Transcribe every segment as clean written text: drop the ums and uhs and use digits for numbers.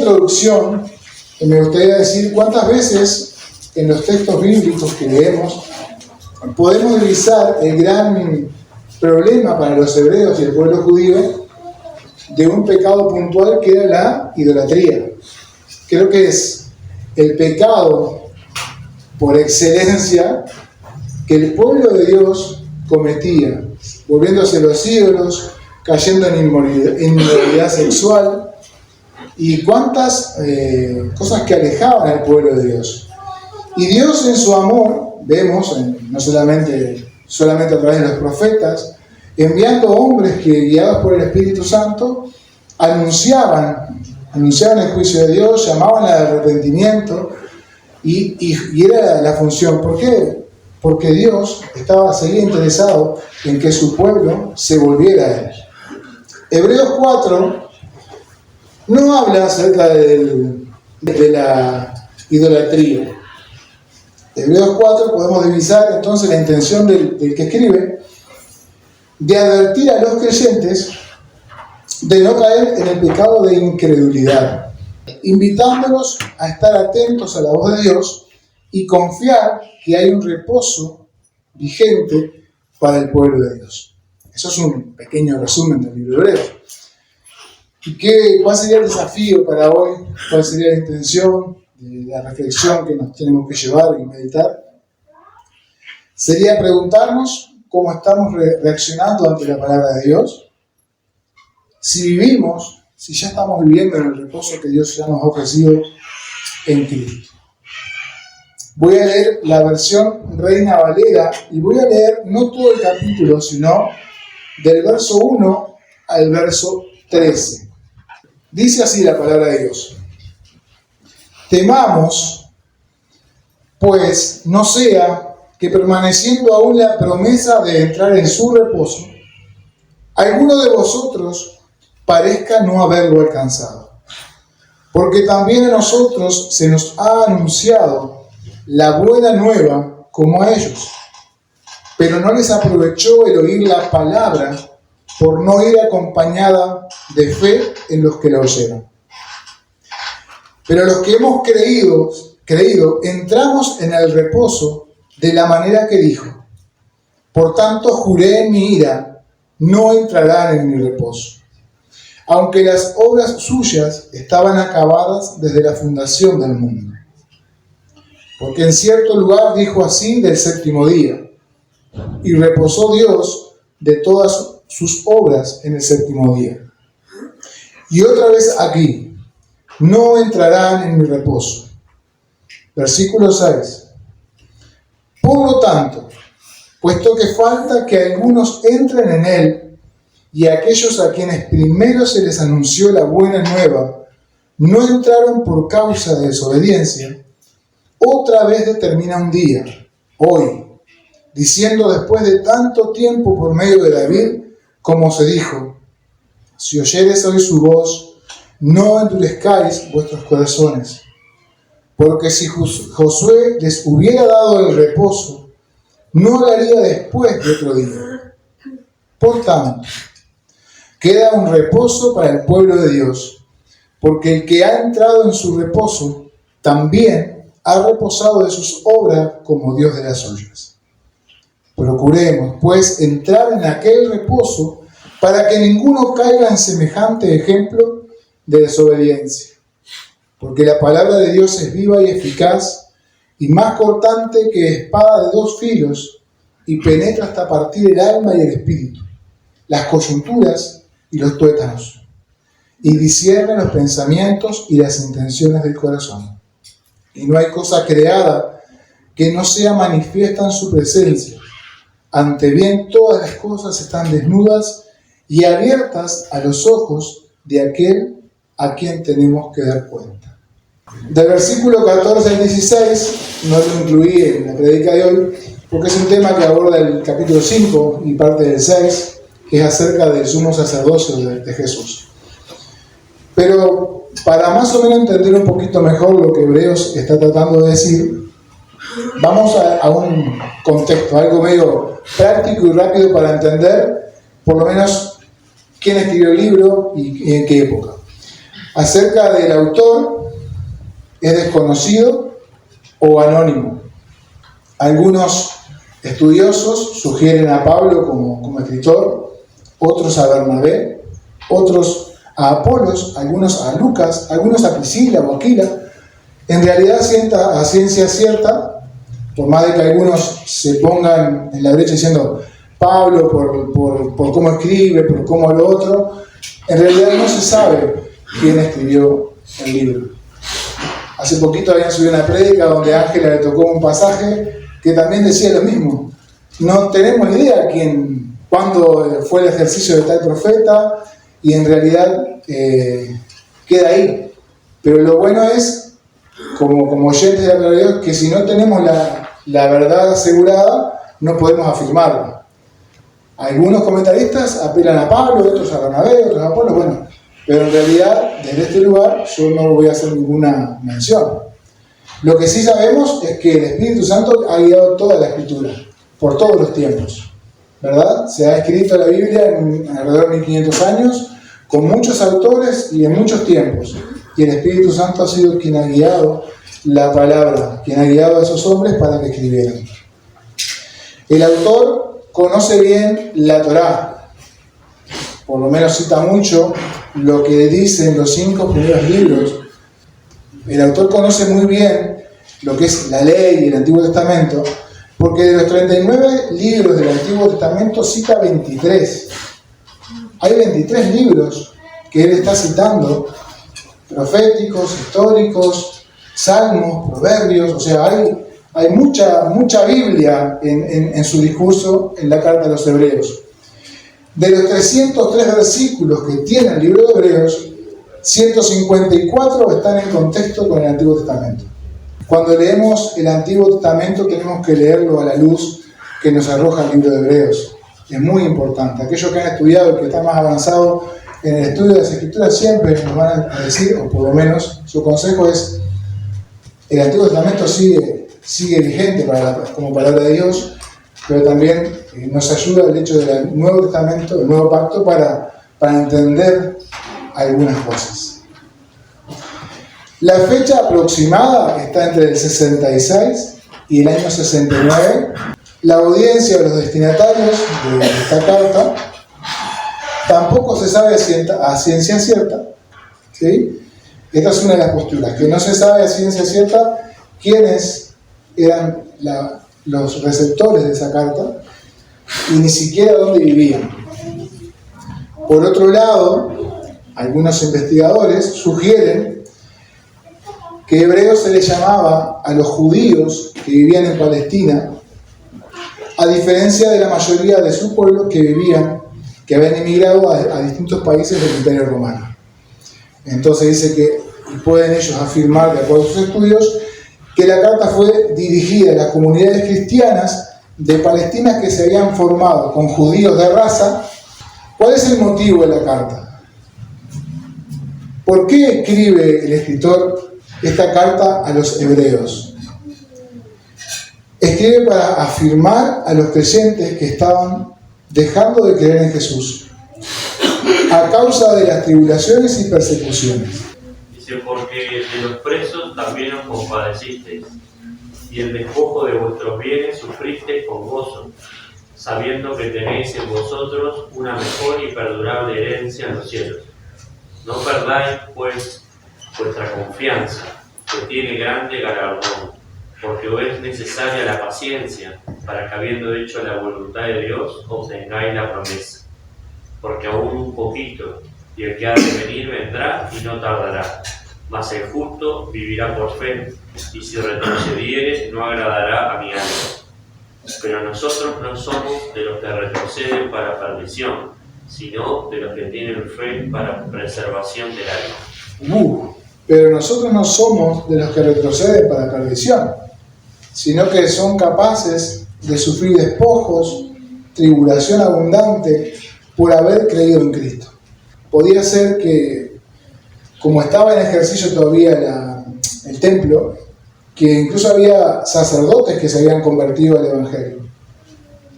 introducción, me gustaría decir cuántas veces en los textos bíblicos que leemos podemos divisar el gran problema para los hebreos y el pueblo judío de un pecado puntual que era la idolatría. Creo que es el pecado por excelencia que el pueblo de Dios cometía, volviéndose los ídolos, cayendo en inmoralidad sexual y cuántas cosas que alejaban al pueblo de Dios. Y Dios en su amor, vemos, no solamente a través de los profetas, enviando hombres que, guiados por el Espíritu Santo, anunciaban el juicio de Dios, llamaban al arrepentimiento, y era la función. ¿Por qué? Porque Dios seguía interesado en que su pueblo se volviera a Él. Hebreos 4 no habla acerca de la idolatría. Hebreos 4 podemos divisar entonces la intención del que escribe de advertir a los creyentes de no caer en el pecado de incredulidad, invitándolos a estar atentos a la voz de Dios y confiar que hay un reposo vigente para el pueblo de Dios. Eso es un pequeño resumen del libro de Hebreos. ¿Y cuál sería el desafío para hoy? ¿Cuál sería la intención de la reflexión que nos tenemos que llevar y meditar? Sería preguntarnos cómo estamos reaccionando ante la palabra de Dios. Si ya estamos viviendo en el reposo que Dios ya nos ha ofrecido en Cristo. Voy a leer la versión Reina Valera y voy a leer no todo el capítulo, sino del verso 1 al verso 13. Dice así la palabra de Dios: temamos, pues, no sea que permaneciendo aún la promesa de entrar en su reposo, alguno de vosotros parezca no haberlo alcanzado. Porque también a nosotros se nos ha anunciado la buena nueva como a ellos, pero no les aprovechó el oír la palabra por no ir acompañada de fe en los que la oyeron. Pero los que hemos creído, entramos en el reposo de la manera que dijo: por tanto juré en mi ira, no entrarán en mi reposo, aunque las obras suyas estaban acabadas desde la fundación del mundo. Porque en cierto lugar dijo así del séptimo día, y reposó Dios de todas sus obras en el séptimo día. Y otra vez aquí: no entrarán en mi reposo. Versículo 6. Por lo tanto, puesto que falta que algunos entren en él, y aquellos a quienes primero se les anunció la buena nueva no entraron por causa de desobediencia, otra vez determina un día, hoy, diciendo después de tanto tiempo por medio de David, como se dijo: si oyeres hoy su voz, no endurezcáis vuestros corazones. Porque si Josué les hubiera dado el reposo, no lo haría después de otro día. Por tanto, queda un reposo para el pueblo de Dios, porque el que ha entrado en su reposo también ha reposado de sus obras como Dios de las suyas. Procuremos, pues, entrar en aquel reposo para que ninguno caiga en semejante ejemplo de desobediencia. Porque la palabra de Dios es viva y eficaz, y más cortante que espada de dos filos, y penetra hasta partir el alma y el espíritu, las coyunturas y los tuétanos, y discierne los pensamientos y las intenciones del corazón. Y no hay cosa creada que no sea manifiesta en su presencia. Ante bien todas las cosas están desnudas y abiertas a los ojos de aquel a quien tenemos que dar cuenta. Del versículo 14 al 16, no lo incluí en la predica de hoy, porque es un tema que aborda el capítulo 5 y parte del 6, que es acerca del sumo sacerdocio de Jesús. Pero para más o menos entender un poquito mejor lo que Hebreos está tratando de decir, vamos a un contexto, algo medio práctico y rápido para entender, por lo menos, quién escribió el libro y en qué época. acerca del autor es desconocido o anónimo. Algunos estudiosos sugieren a Pablo como escritor, otros a Bernabé, otros a Apolos, algunos a Lucas, algunos a Priscila o Aquila. En realidad, a ciencia cierta, por más de que algunos se pongan en la brecha diciendo Pablo por cómo escribe, por cómo lo otro, en realidad no se sabe quién escribió el libro. Hace poquito habían subido una prédica donde a Ángela le tocó un pasaje que también decía lo mismo. No tenemos ni idea cuándo fue el ejercicio de tal profeta, y en realidad queda ahí. Pero lo bueno es, como oyentes de la palabra de Dios, que si no tenemos la verdad asegurada, no podemos afirmarla. Algunos comentaristas apelan a Pablo, otros a Bernabé, otros a Apolo, bueno, pero en realidad, desde este lugar, yo no voy a hacer ninguna mención. Lo que sí sabemos es que el Espíritu Santo ha guiado toda la Escritura, por todos los tiempos, ¿verdad? Se ha escrito la Biblia en alrededor de 1500 años, con muchos autores y en muchos tiempos. Y el Espíritu Santo ha sido quien ha guiado la palabra, quien ha guiado a esos hombres para que escribieran. El autor conoce bien la Torá, por lo menos cita mucho lo que dicen los 5 primeros libros. El autor conoce muy bien lo que es la ley y el Antiguo Testamento, porque de los 39 libros del Antiguo Testamento cita 23. Hay 23 libros que él está citando, proféticos, históricos, salmos, proverbios, o sea, hay mucha Biblia en su discurso en la carta a los Hebreos. De los 303 versículos que tiene el libro de Hebreos, 154 están en contexto con el Antiguo Testamento. Cuando leemos el Antiguo Testamento tenemos que leerlo a la luz que nos arroja el libro de Hebreos. Es muy importante. Aquellos que han estudiado y que están más avanzados en el estudio de las Escrituras siempre nos van a decir, o por lo menos su consejo es, el Antiguo Testamento sigue vigente como palabra de Dios, pero también nos ayuda el hecho del Nuevo Testamento, el Nuevo Pacto, para entender algunas cosas. La fecha aproximada está entre el 66 y el año 69. La audiencia de los destinatarios de esta carta tampoco se sabe a ciencia cierta, ¿sí? Esta es una de las posturas, que no se sabe a ciencia cierta quiénes eran los receptores de esa carta y ni siquiera dónde vivían. Por otro lado, algunos investigadores sugieren que hebreo se le llamaba a los judíos que vivían en Palestina, a diferencia de la mayoría de su pueblo que habían emigrado a distintos países del Imperio Romano. Entonces dice que pueden ellos afirmar, de acuerdo a sus estudios, que la carta fue dirigida a las comunidades cristianas de Palestina que se habían formado con judíos de raza. ¿Cuál es el motivo de la carta? ¿Por qué escribe el escritor esta carta a los hebreos? Escribe para afirmar a los creyentes que estaban dejando de creer en Jesús a causa de las tribulaciones y persecuciones. Dice, porque de los presos también os compadecisteis, y el despojo de vuestros bienes sufristeis con gozo, sabiendo que tenéis en vosotros una mejor y perdurable herencia en los cielos. No perdáis, pues, vuestra confianza, que tiene grande galardón, porque os es necesaria la paciencia, para que habiendo hecho la voluntad de Dios, obtengáis la promesa. Porque aún un poquito, y el que ha de venir vendrá y no tardará. Mas el justo vivirá por fe, y si retrocediere, no agradará a mi alma. Pero nosotros no somos de los que retroceden para perdición, sino de los que tienen fe para preservación del alma. Pero nosotros no somos de los que retroceden para perdición, sino que son capaces de sufrir despojos, tribulación abundante, por haber creído en Cristo. Podía ser que, como estaba en ejercicio todavía el templo, que incluso había sacerdotes que se habían convertido al Evangelio.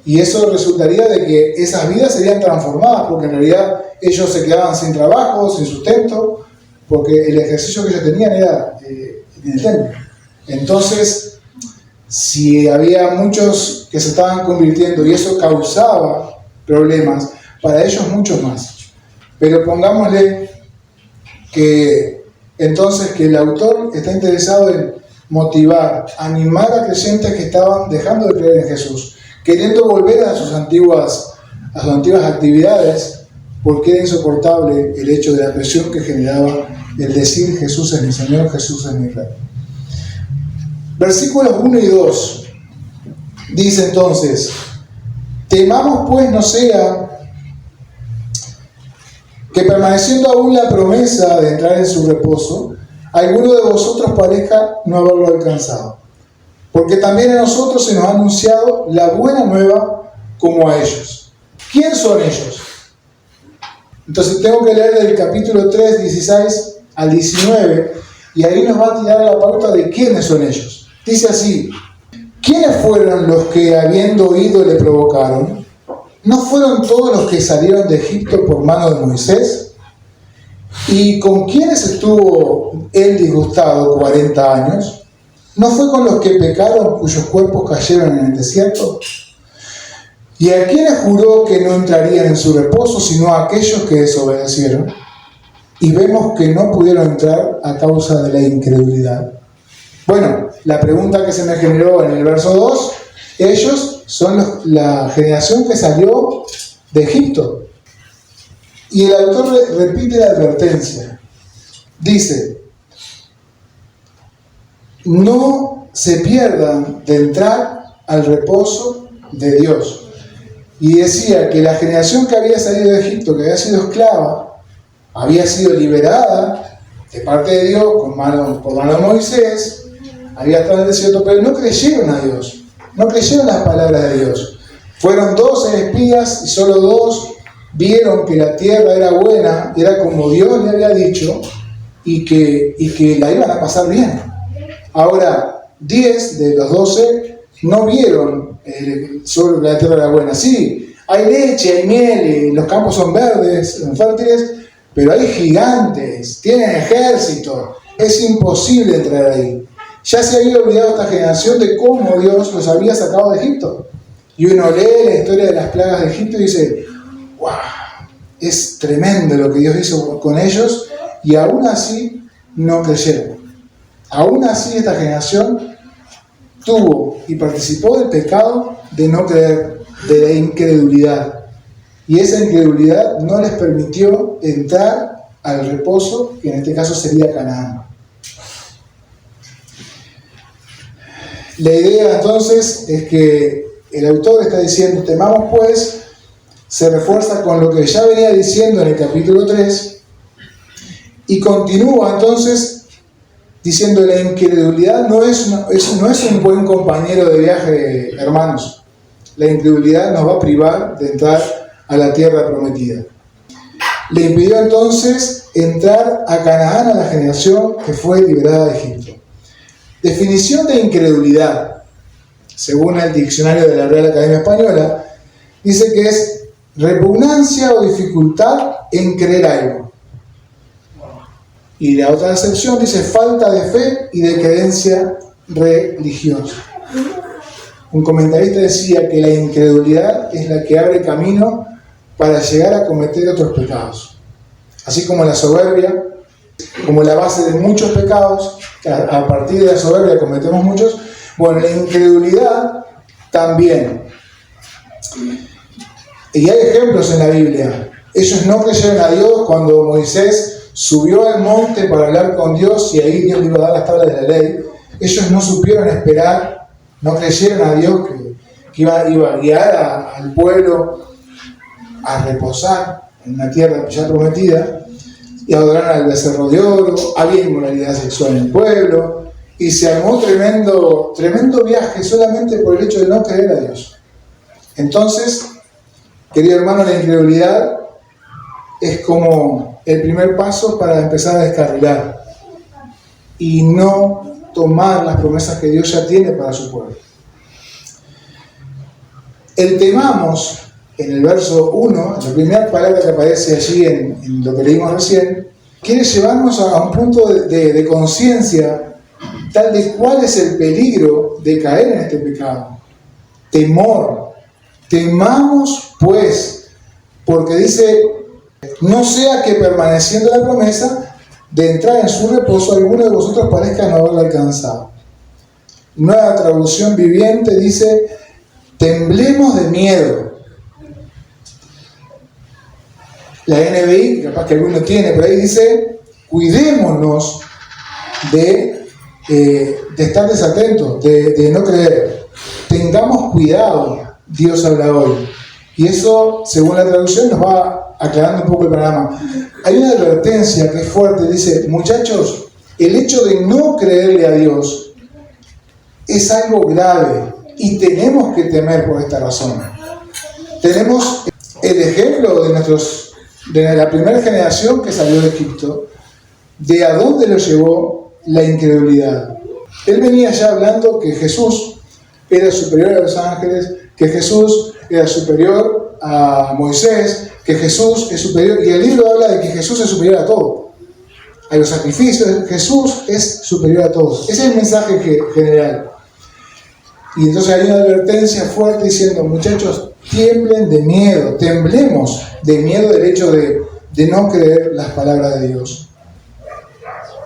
Y eso resultaría de que esas vidas serían transformadas, porque en realidad ellos se quedaban sin trabajo, sin sustento, porque el ejercicio que ellos tenían era en el templo. Entonces, si había muchos que se estaban convirtiendo y eso causaba problemas, para ellos muchos más. Pero pongámosle que entonces que el autor está interesado en motivar, animar a creyentes que estaban dejando de creer en Jesús, queriendo volver a sus antiguas actividades, porque era insoportable el hecho de la presión que generaba el decir Jesús es mi Señor, Jesús es mi Rey. Versículos 1 y 2 dice entonces: temamos pues no sea que permaneciendo aún la promesa de entrar en su reposo, alguno de vosotros parezca no haberlo alcanzado. Porque también a nosotros se nos ha anunciado la buena nueva como a ellos. ¿Quién son ellos? Entonces tengo que leer del capítulo 3, 16 al 19, y ahí nos va a tirar la pauta de quiénes son ellos. Dice así: ¿quiénes fueron los que habiendo oído le provocaron? ¿No fueron todos los que salieron de Egipto por mano de Moisés? ¿Y con quiénes estuvo él disgustado 40 años? ¿No fue con los que pecaron, cuyos cuerpos cayeron en el desierto? ¿Y a quiénes juró que no entrarían en su reposo, sino a aquellos que desobedecieron? Y vemos que no pudieron entrar a causa de la incredulidad. Bueno, la pregunta que se me generó en el verso 2, ellos son la generación que salió de Egipto. Y el autor repite la advertencia. Dice: no se pierdan de entrar al reposo de Dios. Y decía que la generación que había salido de Egipto, que había sido esclava, había sido liberada de parte de Dios por mano de Moisés, había estado en el desierto, pero no creyeron a Dios, no creyeron las palabras de Dios. Fueron 12 espías y solo 2 vieron que la tierra era buena, era como Dios le había dicho, y que la iban a pasar bien. Ahora, 10 de los 12 no vieron solo que la tierra era buena. Sí, hay leche, hay miel, los campos son verdes, son fértiles, pero hay gigantes, tienen ejército, es imposible entrar ahí. Ya se había olvidado esta generación de cómo Dios los había sacado de Egipto. Y uno lee la historia de las plagas de Egipto y dice: ¡wow! Es tremendo lo que Dios hizo con ellos, y aún así no creyeron. Aún así esta generación tuvo y participó del pecado de no creer, de la incredulidad. Y esa incredulidad no les permitió entrar al reposo, que en este caso sería Canaán. La idea entonces es que el autor está diciendo: temamos pues, se refuerza con lo que ya venía diciendo en el capítulo 3, y continúa entonces diciendo: la incredulidad no es un buen compañero de viaje, hermanos. La incredulidad nos va a privar de entrar a la tierra prometida. Le impidió entonces entrar a Canaán a la generación que fue liberada de Egipto. Definición de incredulidad, según el diccionario de la Real Academia Española, dice que es repugnancia o dificultad en creer algo. Y la otra acepción dice falta de fe y de creencia religiosa. Un comentarista decía que la incredulidad es la que abre camino para llegar a cometer otros pecados. Así como la soberbia, como la base de muchos pecados, que a partir de la soberbia cometemos muchos, bueno, la incredulidad también. Y hay ejemplos en la Biblia. Ellos no creyeron a Dios cuando Moisés subió al monte para hablar con Dios y ahí Dios le iba a dar las tablas de la ley. Ellos no supieron esperar, no creyeron a Dios que iba a guiar al pueblo a reposar en una tierra ya prometida, y adoraron al becerro de oro. Había inmoralidad sexual en el pueblo, y se armó tremendo viaje solamente por el hecho de no creer a Dios. Entonces, querido hermano, la incredulidad es como el primer paso para empezar a descarrilar y no tomar las promesas que Dios ya tiene para su pueblo. El temamos, en el verso 1, la primera palabra que aparece allí en lo que leímos recién, quiere llevarnos a un punto de conciencia tal de cuál es el peligro de caer en este pecado. Temor. Temamos pues, porque dice, no sea que permaneciendo la promesa de entrar en su reposo, alguno de vosotros parezca no haberla alcanzado. Nueva traducción viviente dice, temblemos de miedo. La NBI, capaz que alguno tiene por ahí, dice, cuidémonos de estar desatentos, de no creer. Tengamos cuidado, Dios habla hoy. Y eso, según la traducción, nos va aclarando un poco el panorama. Hay una advertencia que es fuerte, dice, muchachos, el hecho de no creerle a Dios es algo grave y tenemos que temer por esta razón. Tenemos el ejemplo de la primera generación que salió de Egipto, de a dónde lo llevó la incredulidad. Él venía ya hablando que Jesús era superior a los ángeles, que Jesús era superior a Moisés, que Jesús es superior, y el libro habla de que Jesús es superior a todo, a los sacrificios. Jesús es superior a todos. Ese es el mensaje general. Y entonces hay una advertencia fuerte diciendo, muchachos, tiemblen de miedo, temblemos de miedo del hecho de no creer las palabras de Dios.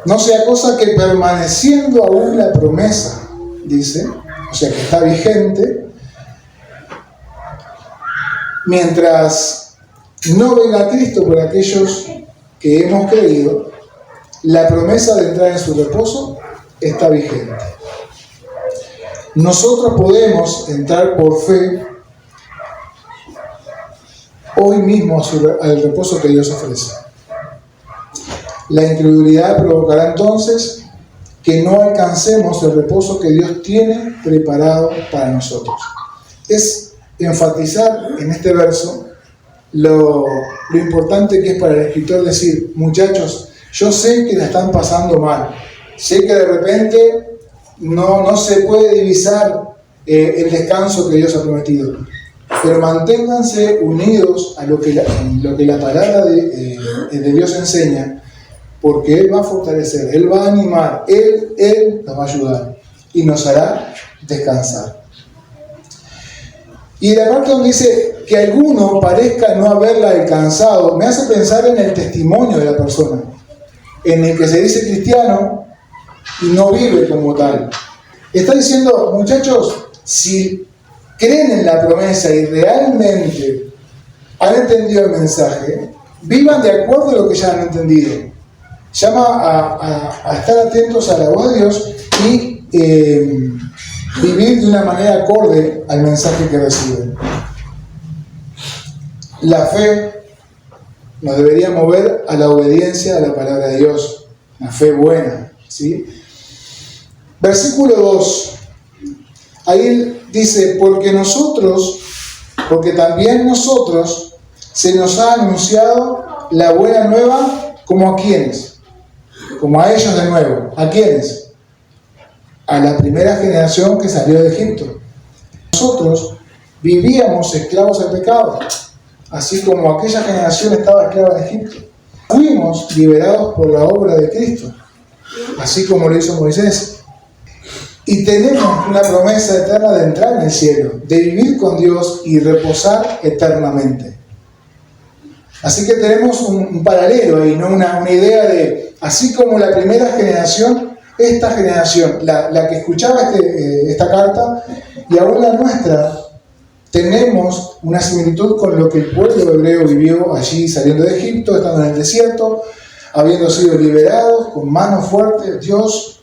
No sea cosa que permaneciendo aún la promesa, dice, o sea que está vigente, mientras no venga Cristo por aquellos que hemos creído, la promesa de entrar en su reposo está vigente. Nosotros podemos entrar por fe hoy mismo al reposo que Dios ofrece. La incredulidad provocará entonces que no alcancemos el reposo que Dios tiene preparado para nosotros. Es enfatizar en este verso lo importante que es para el escritor decir, muchachos, yo sé que la están pasando mal, sé que de repente no se puede divisar el descanso que Dios ha prometido, pero manténganse unidos a lo que la palabra de Dios enseña, porque Él va a fortalecer, Él va a animar, Él nos va a ayudar y nos hará descansar. Y la parte donde dice que alguno parezca no haberla alcanzado, me hace pensar en el testimonio de la persona, en el que se dice cristiano y no vive como tal. Está diciendo, muchachos, si creen en la promesa y realmente han entendido el mensaje, vivan de acuerdo a lo que ya han entendido. Llama a estar atentos a la voz de Dios y vivir de una manera acorde al mensaje que reciben. La fe nos debería mover a la obediencia a la palabra de Dios, la fe buena, ¿sí? Versículo 2, ahí dice, porque también nosotros se nos ha anunciado la buena nueva, ¿como a quiénes? Como a ellos de nuevo. ¿A quiénes? A la primera generación que salió de Egipto. Nosotros vivíamos esclavos del pecado, así como aquella generación estaba esclava en Egipto. Fuimos liberados por la obra de Cristo, así como lo hizo Moisés. Y tenemos una promesa eterna de entrar en el cielo, de vivir con Dios y reposar eternamente. Así que tenemos un paralelo ahí, ¿no? Una idea de, así como la primera generación, esta generación, la que escuchaba esta carta, y aún la nuestra, tenemos una similitud con lo que el pueblo hebreo vivió allí saliendo de Egipto, estando en el desierto, habiendo sido liberados con manos fuertes. Dios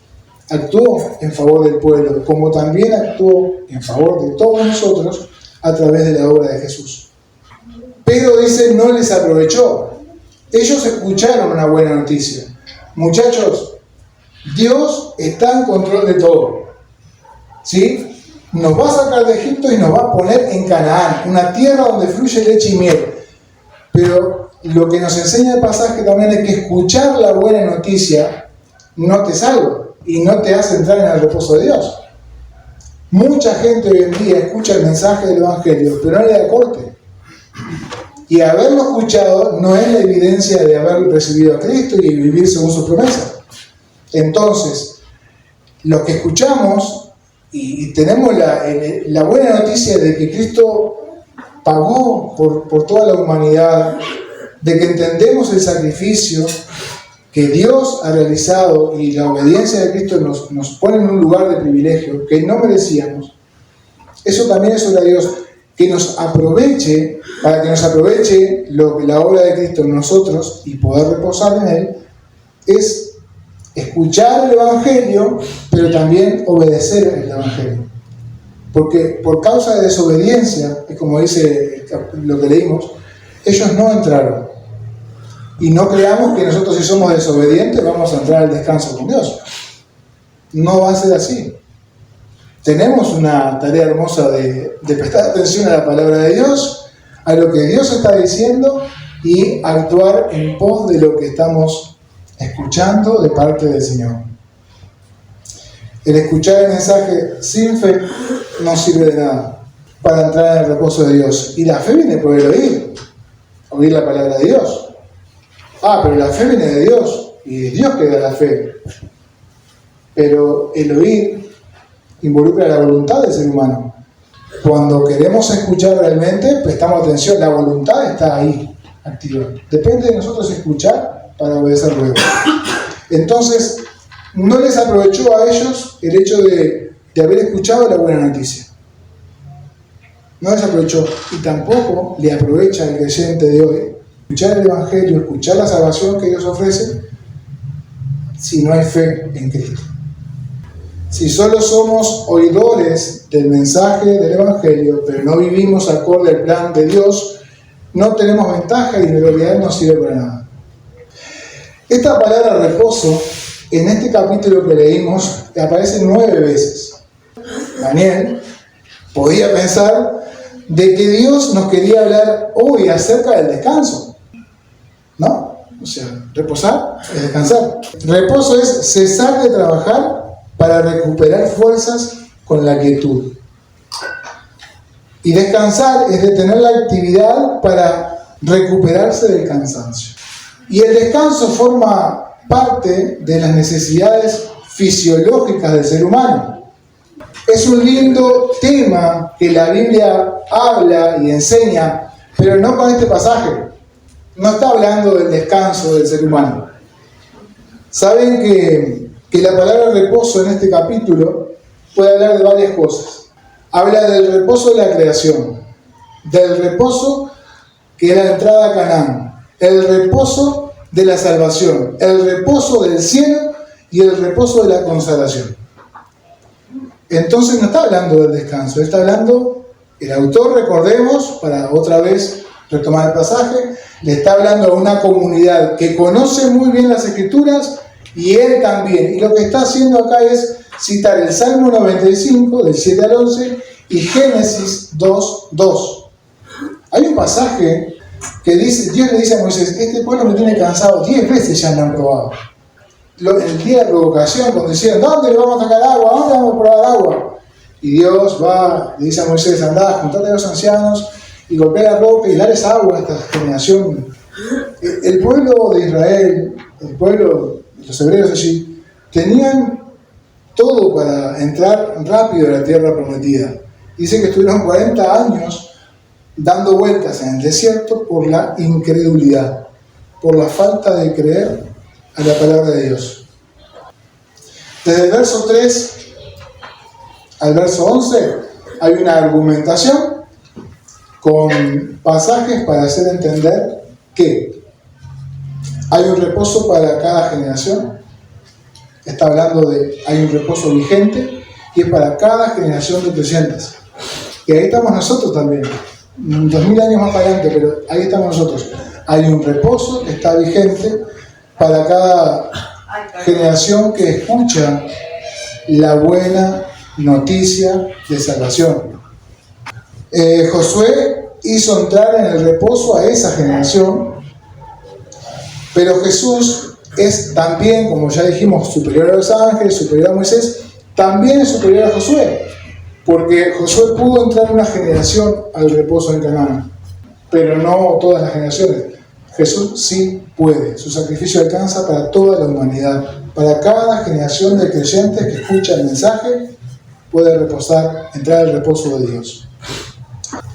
actuó en favor del pueblo, como también actuó en favor de todos nosotros a través de la obra de Jesús. Pero dice, no les aprovechó. Ellos escucharon una buena noticia. Muchachos, Dios está en control de todo, ¿sí? Nos va a sacar de Egipto y nos va a poner en Canaán, una tierra donde fluye leche y miel. Pero lo que nos enseña el pasaje también es que escuchar la buena noticia no te salva y no te hace entrar en el reposo de Dios. Mucha gente hoy en día escucha el mensaje del Evangelio, pero no le da corte. Y haberlo escuchado no es la evidencia de haber recibido a Cristo y vivir según sus promesas. Entonces, lo que escuchamos y tenemos la buena noticia de que Cristo pagó por toda la humanidad, de que entendemos el sacrificio que Dios ha realizado y la obediencia de Cristo nos pone en un lugar de privilegio que no merecíamos. Eso también es obra de Dios, que nos aproveche, para que nos aproveche la obra de Cristo en nosotros y poder reposar en Él, es escuchar el Evangelio, pero también obedecer el Evangelio. Porque por causa de desobediencia, es como dice lo que leímos, ellos no entraron. Y no creamos que nosotros, si somos desobedientes, vamos a entrar al descanso con Dios. No va a ser así. Tenemos una tarea hermosa de prestar atención a la palabra de Dios, a lo que Dios está diciendo y actuar en pos de lo que estamos escuchando de parte del Señor. El escuchar el mensaje sin fe no sirve de nada para entrar en el reposo de Dios. Y la fe viene por el oír la palabra de Dios. Pero la fe viene de Dios y es Dios que da la fe. Pero el oír involucra la voluntad del ser humano. Cuando queremos escuchar realmente, prestamos atención, la voluntad está ahí, activa. Depende de nosotros escuchar para obedecer luego. Entonces, no les aprovechó a ellos el hecho de haber escuchado la buena noticia. No les aprovechó, y tampoco le aprovecha al creyente de hoy escuchar el Evangelio, escuchar la salvación que Dios ofrece, si no hay fe en Cristo. Si solo somos oidores del mensaje del Evangelio, pero no vivimos acorde al plan de Dios, no tenemos ventaja y en realidad no sirve para nada. Esta palabra reposo, en este capítulo que leímos, aparece 9 veces. Daniel podía pensar de que Dios nos quería hablar hoy acerca del descanso, ¿no? O sea, reposar es descansar. Reposo es cesar de trabajar para recuperar fuerzas con la quietud. Y descansar es detener la actividad para recuperarse del cansancio. Y el descanso forma parte de las necesidades fisiológicas del ser humano. Es un lindo tema que la Biblia habla y enseña, pero no con este pasaje. No está hablando del descanso del ser humano. Saben que la palabra reposo en este capítulo puede hablar de varias cosas. Habla del reposo de la creación, del reposo que era la entrada a Canaán, el reposo de la salvación, el reposo del cielo y el reposo de la consagración. Entonces no está hablando del descanso, está hablando, el autor, recordemos, para otra vez retomar el pasaje, le está hablando a una comunidad que conoce muy bien las Escrituras y él también. Y lo que está haciendo acá es citar el Salmo 95, del 7 al 11, y Génesis 2:2. Hay un pasaje que dice, Dios le dice a Moisés, este pueblo me tiene cansado, 10 veces ya me han probado. El día de provocación, cuando decían, ¿dónde le vamos a sacar agua? ¿Dónde vamos a probar agua? Y Dios va, le dice a Moisés, andá, juntate a los ancianos y golpea la roca y darles agua a esta generación. El pueblo de Israel, el pueblo, los hebreos allí, tenían todo para entrar rápido a la tierra prometida. Dice que estuvieron 40 años dando vueltas en el desierto por la incredulidad, por la falta de creer a la palabra de Dios. Desde el verso 3 al verso 11 hay una argumentación con pasajes para hacer entender que hay un reposo para cada generación. Está hablando de hay un reposo vigente y es para cada generación de creyentes. Y ahí estamos nosotros también, 2000 años más para adelante, pero ahí estamos nosotros. Hay un reposo que está vigente para cada generación que escucha la buena noticia de salvación. Josué hizo entrar en el reposo a esa generación, pero Jesús es también, como ya dijimos, superior a los ángeles, superior a Moisés, también es superior a Josué, porque Josué pudo entrar en una generación al reposo en Canaán. pero no todas las generaciones. Jesús sí puede. Su sacrificio alcanza para toda la humanidad. Para cada generación de creyentes que escucha el mensaje, puede reposar, entrar al reposo de Dios.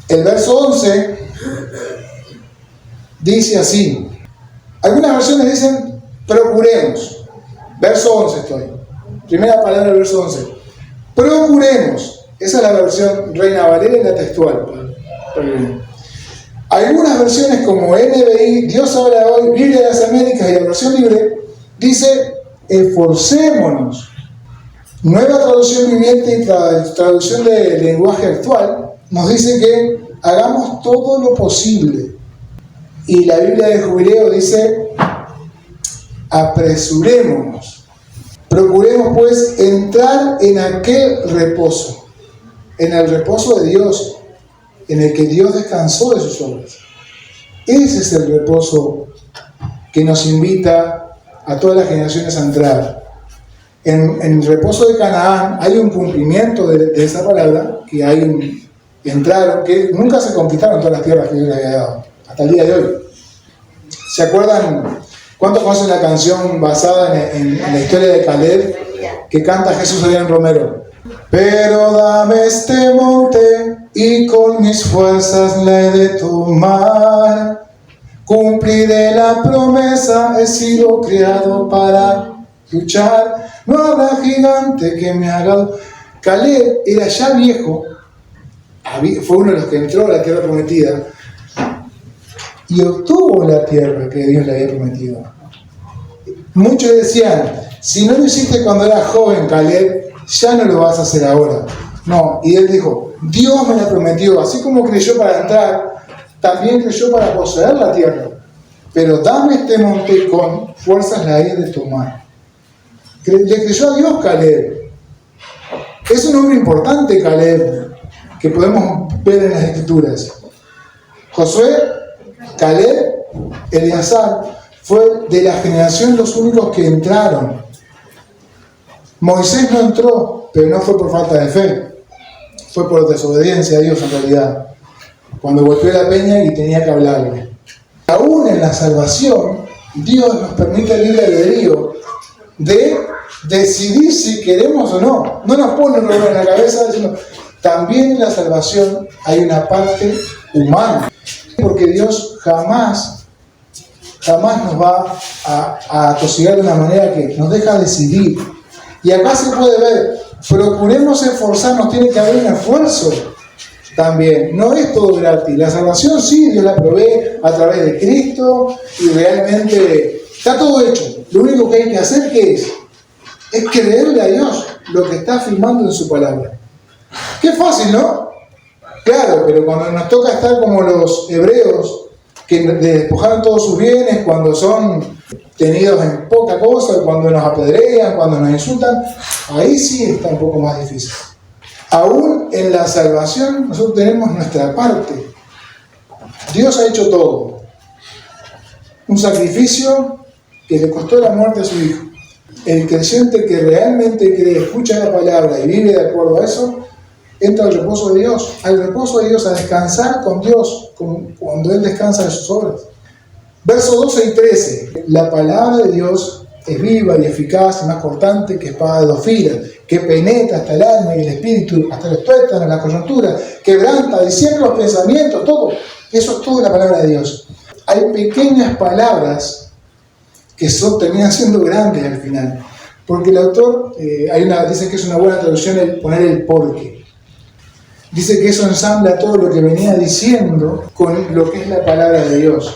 El verso 11 dice así. Algunas versiones dicen, procuremos. Verso 11 estoy. Primera palabra del verso 11. Procuremos. Esa es la versión Reina Valera y la textual. Algunas versiones como NBI, Dios habla hoy, Biblia de las Américas y la versión libre, dice, esforcémonos. Nueva traducción viviente y traducción de lenguaje actual nos dice que hagamos todo lo posible. Y la Biblia de Jubileo dice, apresurémonos. Procuremos pues entrar en aquel reposo, en el reposo de Dios, en el que Dios descansó de sus obras. Ese es el reposo que nos invita a todas las generaciones a entrar. En el reposo de Canaán hay un cumplimiento de esa palabra, que entraron, que nunca se conquistaron todas las tierras que Dios les había dado, hasta el día de hoy. ¿Se acuerdan? ¿Cuántos conocen la canción basada en la historia de Caleb que canta Jesús Adrián Romero? Pero dame este monte y con mis fuerzas la he de tomar. Cumpliré la promesa, he sido criado para luchar. No habrá gigante que me haga. Caleb era ya viejo, fue uno de los que entró a la tierra prometida y obtuvo la tierra que Dios le había prometido. Muchos decían, si no lo hiciste cuando eras joven, Caleb, ya no lo vas a hacer ahora. No, y él dijo, Dios me la prometió, así como creyó para entrar, también creyó para poseer la tierra. Pero dame este monte, con fuerzas la he de tomar. Le creyó a Dios Caleb. Es un hombre importante, Caleb, que podemos ver en las Escrituras. Josué, Caleb, Eleazar, fue de la generación los únicos que entraron. Moisés no entró, pero no fue por falta de fe. Fue por desobediencia a Dios en realidad. Cuando golpeó la peña y tenía que hablarle. Aún en la salvación, Dios nos permite el libre albedrío de decidir si queremos o no. No nos pone un reloj en la cabeza diciendo, también en la salvación hay una parte humana. Porque Dios jamás nos va a atosigar de una manera que nos deja decidir. Y acá se puede ver, procuremos esforzarnos, tiene que haber un esfuerzo también. No es todo gratis. La salvación sí, Dios la provee a través de Cristo y realmente está todo hecho. Lo único que hay que hacer, ¿qué es? Es creerle a Dios lo que está afirmando en su palabra. Qué fácil, ¿no? Claro, pero cuando nos toca estar como los hebreos, que despojaron todos sus bienes, cuando son tenidos en poca cosa, cuando nos apedrean, cuando nos insultan, ahí sí está un poco más difícil. Aún en la salvación nosotros tenemos nuestra parte. Dios ha hecho todo. Un sacrificio que le costó la muerte a su Hijo. El creyente que realmente cree, escucha la palabra y vive de acuerdo a eso, entra al reposo de Dios, a descansar con Dios, cuando Él descansa de sus obras. Versos 12 y 13. La palabra de Dios es viva y eficaz y más cortante que espada de 2 filos, que penetra hasta el alma y el espíritu, hasta los tuétanos, la coyuntura, quebranta, discierne los pensamientos, todo. Eso es todo la palabra de Dios. Hay pequeñas palabras que terminan siendo grandes al final. Porque el autor, dicen que es una buena traducción el poner el porque. Dice que eso ensambla todo lo que venía diciendo con lo que es la palabra de Dios.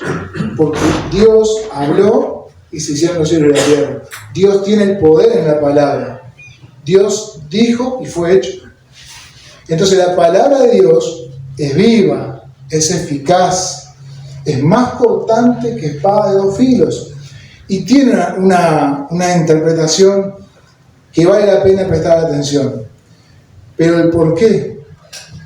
Porque Dios habló y se hicieron los cielos y la tierra. Dios tiene el poder en la palabra. Dios dijo y fue hecho. Entonces la palabra de Dios es viva, es eficaz, es más cortante que espada de 2 filos. Y tiene una interpretación que vale la pena prestar atención. Pero el por qué.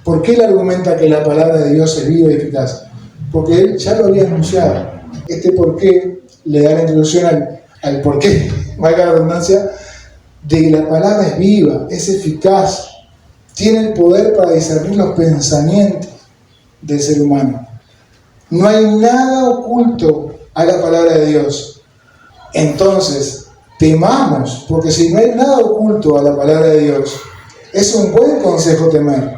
¿Por qué él argumenta que la palabra de Dios es viva y eficaz? Porque él ya lo había anunciado. Este por qué le da la introducción al por qué, valga la redundancia, de que la palabra es viva, es eficaz, tiene el poder para discernir los pensamientos del ser humano. No hay nada oculto a la palabra de Dios. Entonces, temamos, porque si no hay nada oculto a la palabra de Dios, es un buen consejo temer.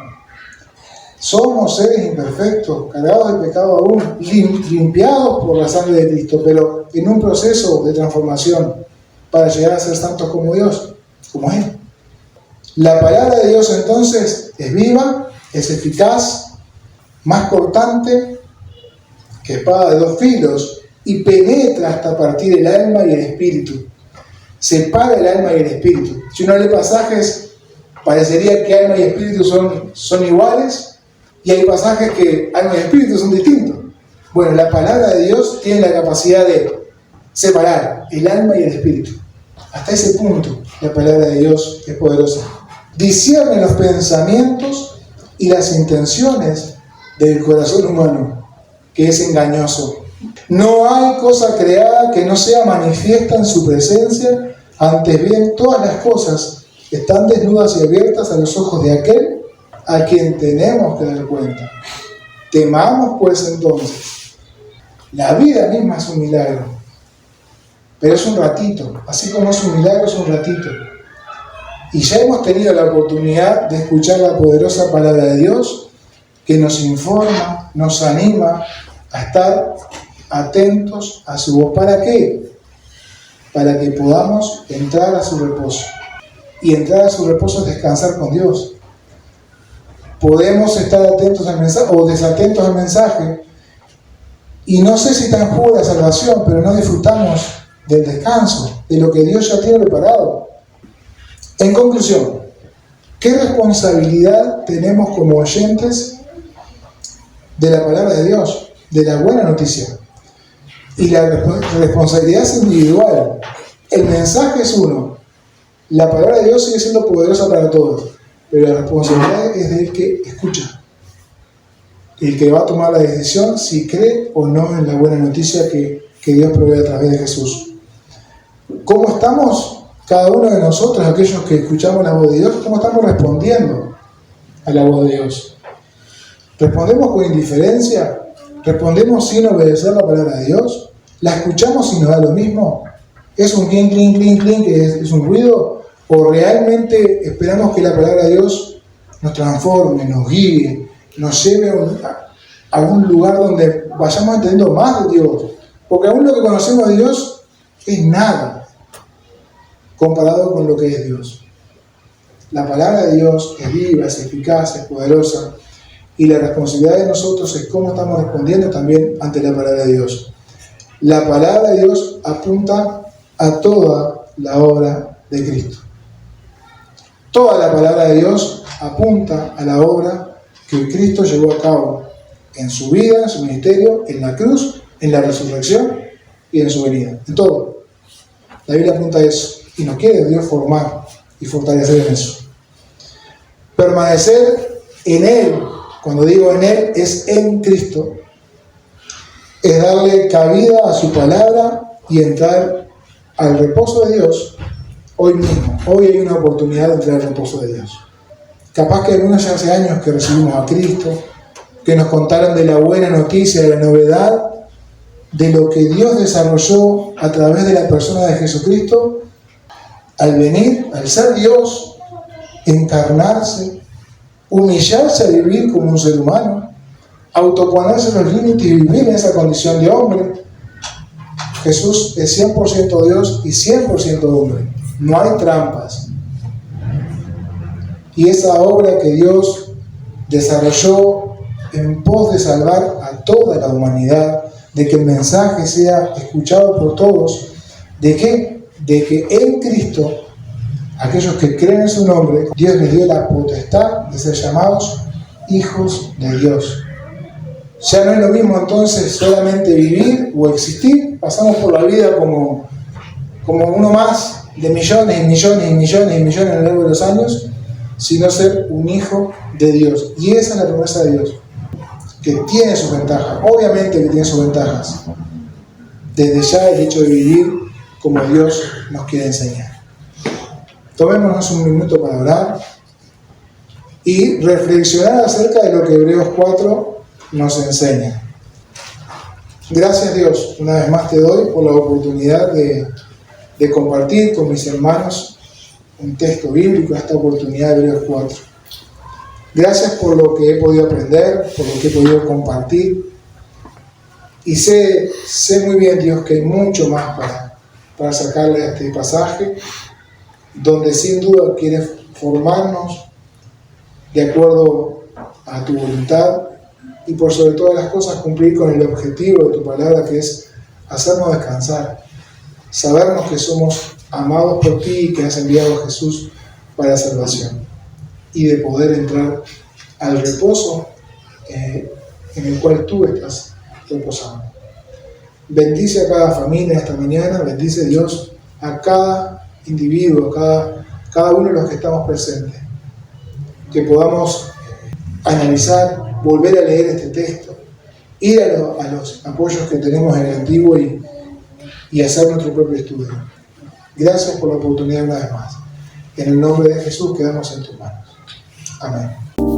Somos seres imperfectos, cargados de pecado aún, limpiados por la sangre de Cristo, pero en un proceso de transformación para llegar a ser santos como Dios, como Él. La palabra de Dios entonces es viva, es eficaz, más cortante que espada de dos filos y penetra hasta partir el alma y el espíritu. Separa el alma y el espíritu. Si uno lee pasajes, parecería que alma y espíritu son iguales, y hay pasajes que alma y espíritu son distintos. Bueno, la palabra de Dios tiene la capacidad de separar el alma y el espíritu. Hasta ese punto, la palabra de Dios es poderosa. Discierne los pensamientos y las intenciones del corazón humano, que es engañoso. No hay cosa creada que no sea manifiesta en su presencia, antes bien todas las cosas están desnudas y abiertas a los ojos de aquel a quien tenemos que dar cuenta. Temamos pues entonces. La vida misma es un milagro, pero es un ratito, así como es un milagro, es un ratito. Y ya hemos tenido la oportunidad de escuchar la poderosa palabra de Dios, que nos informa, nos anima a estar atentos a su voz. ¿Para qué? Para que podamos entrar a su reposo. Y entrar a su reposo es descansar con Dios. Podemos estar atentos al mensaje o desatentos al mensaje, y no sé si está en juego la salvación, pero no disfrutamos del descanso, de lo que Dios ya tiene preparado. En conclusión, ¿qué responsabilidad tenemos como oyentes de la palabra de Dios, de la buena noticia? Y la responsabilidad es individual. El mensaje es uno. La palabra de Dios sigue siendo poderosa para todos, pero la responsabilidad es del que escucha, el que va a tomar la decisión si cree o no en la buena noticia que Dios provee a través de Jesús. ¿Cómo estamos cada uno de nosotros, aquellos que escuchamos la voz de Dios? ¿Cómo estamos respondiendo a la voz de Dios? ¿Respondemos con indiferencia? ¿Respondemos sin obedecer la palabra de Dios? ¿La escuchamos y nos da lo mismo? ¿Es un clink, clink, clink, clink, que es un ruido? ¿O realmente esperamos que la palabra de Dios nos transforme, nos guíe, nos lleve a un lugar donde vayamos entendiendo más de Dios? Porque aún lo que conocemos de Dios es nada comparado con lo que es Dios. La palabra de Dios es viva, es eficaz, es poderosa, y la responsabilidad de nosotros es cómo estamos respondiendo también ante la palabra de Dios. La palabra de Dios apunta a toda la obra de Cristo. Toda la palabra de Dios apunta a la obra que Cristo llevó a cabo en su vida, en su ministerio, en la cruz, en la resurrección y en su venida. En todo. La Biblia apunta a eso y nos quiere Dios formar y fortalecer en eso. Permanecer en Él, cuando digo en Él, es en Cristo, es darle cabida a su palabra y entrar al reposo de Dios hoy mismo. Hoy hay una oportunidad de entrar al reposo de Dios. Capaz que algunos ya hace años que recibimos a Cristo, que nos contaron de la buena noticia, de la novedad, de lo que Dios desarrolló a través de la persona de Jesucristo, al venir, al ser Dios, encarnarse, humillarse a vivir como un ser humano, autoponerse los límites y vivir en esa condición de hombre. Jesús es 100% Dios y 100% hombre. No hay trampas. Y esa obra que Dios desarrolló en pos de salvar a toda la humanidad, de que el mensaje sea escuchado por todos, ¿de qué? De que en Cristo, aquellos que creen en su nombre, Dios les dio la potestad de ser llamados hijos de Dios. Ya no es lo mismo entonces solamente vivir o existir, pasamos por la vida como uno más de millones y millones y millones y millones a lo largo de los años, sino ser un hijo de Dios. Y esa es la promesa de Dios, que tiene sus ventajas, obviamente que tiene sus ventajas, desde ya el hecho de vivir como Dios nos quiere enseñar. Tomémonos un minuto para orar y reflexionar acerca de lo que Hebreos 4 nos enseña. Gracias, Dios, una vez más te doy por la oportunidad de compartir con mis hermanos un texto bíblico, esta oportunidad de Hebreos 4. Gracias por lo que he podido aprender, por lo que he podido compartir. Y sé muy bien, Dios, que hay mucho más para sacarle a este pasaje, donde sin duda quieres formarnos de acuerdo a tu voluntad y por sobre todas las cosas cumplir con el objetivo de tu palabra, que es hacernos descansar, sabernos que somos amados por ti y que has enviado a Jesús para la salvación, y de poder entrar al reposo en el cual tú estás reposando. Bendice a cada familia esta mañana, bendice Dios a cada individuo, a cada uno de los que estamos presentes, que podamos analizar, volver a leer este texto, ir a los apoyos que tenemos en el Antiguo y hacer nuestro propio estudio. Gracias por la oportunidad una vez más. En el nombre de Jesús quedamos en tus manos. Amén.